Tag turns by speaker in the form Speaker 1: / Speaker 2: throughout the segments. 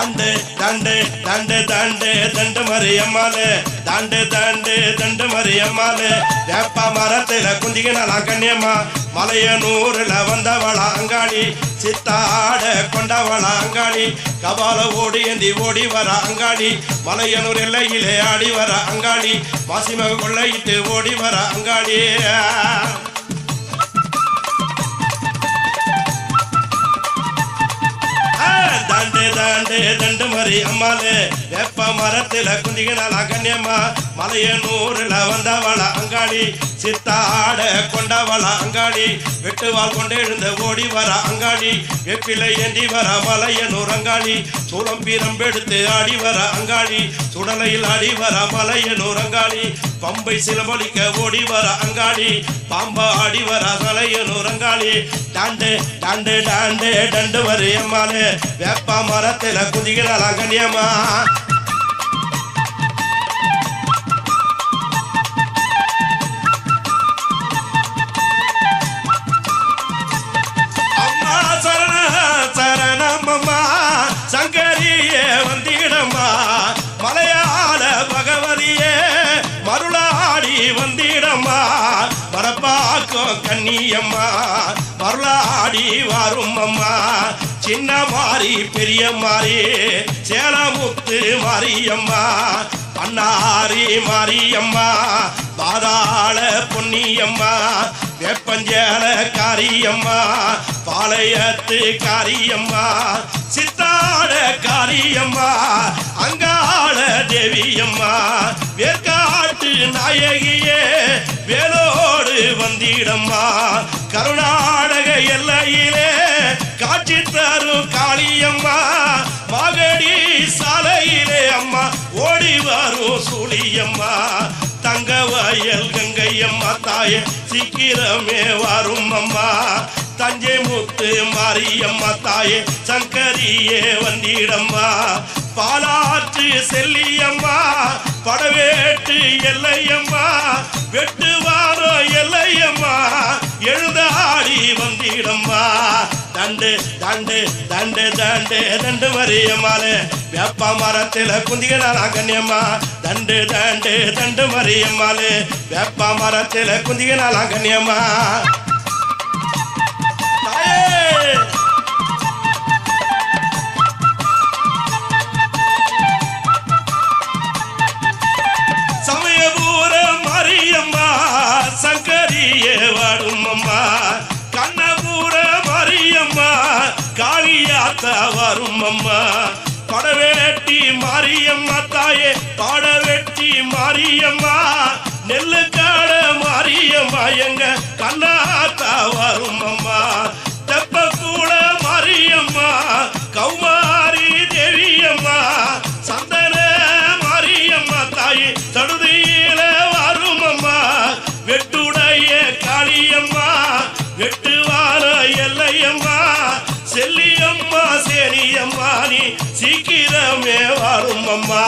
Speaker 1: தாண்டு தாண்டு தாண்டு தாண்டு தண்டு மரியம்மாளு தாண்டு தாண்டு தண்டு மரியம்மாளு வேப்ப மரத்துல குந்திக்கினாலாம் கண்ணியம்மா மலையனூர்ல வந்தவளா அங்காளி சித்தாட கொண்டவளா அங்காளி கபால ஓடி ஏந்தி ஓடி வர அங்காளி மலையனூர் எல்லையிலே ஆடி வர அங்காளி மாசிமக கொள்ளையிட்டு ஓடி வர அங்காளி தாண்டு தாண்டு தண்டு மரி அம்மாளு வேப்ப மரத்துல குந்திக்கினாலா கண்ணியம்மா மலையனூர்ல வந்தவளா அங்காளி சித்தாட கொண்டவளா அங்காளி வெட்டுவாள் கொண்டு எழுந்த ஓடி வர அங்காளி வெப்பிலை ஏந்தி வர மலையனூர் அங்காளி சூளம் பீரம்பெடுத்து ஆடி வர அங்காளி சுடலையில் ஆடி வர மலையனூர் அங்காளி பம்பை சிலம்பொலிக்க ஓடி வர அங்காளி பாம்பா ஆடி வர மலையனூர் அங்காளி தாண்டு தாண்டு தாண்டு தண்டு மரி அம்மாளு வேப்ப மரத்துல குதிக்கிறாளா கண்ணியம்மா அம்மா சரண சரணமம்மா சங்கரியே வந்திடம்மா மலையாள பகவதியே மருளாடி வந்திடம்மா மரப்பாக்கும் கண்ணியம்மா மருளாடி வரும் அம்மா சின்ன மாறி பெரிய மாறி சேலமுத்து மாரியம்மா பண்ணாரி மாரியம்மா பாதாள பொன்னியம்மா வேப்பஞ்சேல காரியம்மா பாளையத்து காரியம்மா சித்தாட காரியம்மா அங்காள தேவியம்மா வேற்காட்டு நாயகியே வேலோடு வந்திடம்மா கருநாடக எல்லையிலே காட்சி தரும் காளியம்மா மாகடி சாலையிலே அம்மா ஓடி வரும் சூழியம்மா தங்க வயல் கங்கையம்மா தாயே சீக்கிரமே வரும் அம்மா தஞ்சை முத்து மாரியம்மா தாயே சங்கரியே வந்திடம்மா பாலாற்று செல்லியம்மா படவேட்டு எல்லையம்மா வெட்டுவாரோ எல்லையம்மா எழுந்தாடி வந்திடம்மா தண்டு தண்டு தண்டு தண்டு தண்டு மரியம்மாளு வேப்ப மரத்துல குந்திக்கினாலா கண்ணியம்மா தண்டு தண்டு தண்டு மரியம்மாளு வேப்ப மரத்துல குந்திக்கினாலா கண்ணியம்மா சமயபூர மரியம்மா சங்கரியே வாடும் அம்மா கண்ணபூர மரியம்மா காளியாத்தா வரும் அம்மா படவேட்டி மாரியம்மா தாயே பாடவெட்டி மாரியம்மா நெல்லுக்காட மாரியம்மா எங்க கண்ணாத்தா வரும் அம்மா தெப்ப கூட மாரியம்மா கௌமாரி தேவியம்மா சந்தன மாரியம்மா தாயே தடுதியில வரும் அம்மா வெட்டுடைய காளியம்மா வெட்டுவார எல்லையம்மா செல்லியம்மா சேனியம்மா நீ சீக்கிரமே வரும் அம்மா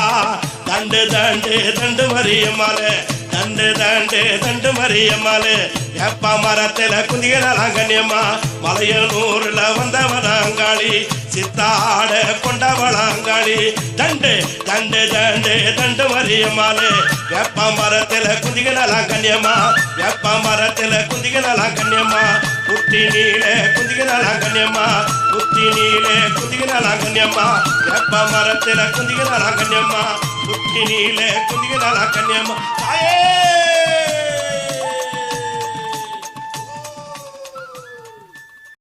Speaker 1: தண்டு தண்டு தண்டு மரியம்மாளு தண்டு தண்டு தண்டு மரியம்மாளு வேப்ப மரத்துல குந்திக்கினாலாம் கண்ணியம்மா மலையனூர்ல வந்தவளாங்காளி சித்தாட கொண்டவளாங்காளி தண்டு தண்டு தண்டு தண்டு மரியம்மாளு வேப்ப மரத்துல குந்திக்கினாலாம் கண்ணியம்மா வேப்ப மரத்துல குந்திக்கினாலாம் கண்ணியம்மா புத்தி நீலே குந்திக்கினாலாம் கண்ணியம்மா புத்தி நீலே குந்திக்கினாலாம் கண்ணியம்மா வேப்ப மரத்துல குந்திக்கினாலாம் கண்ணியம்மா புத்தி நீலே குந்திக்கினாலாம் கண்ணியம்மா தாயே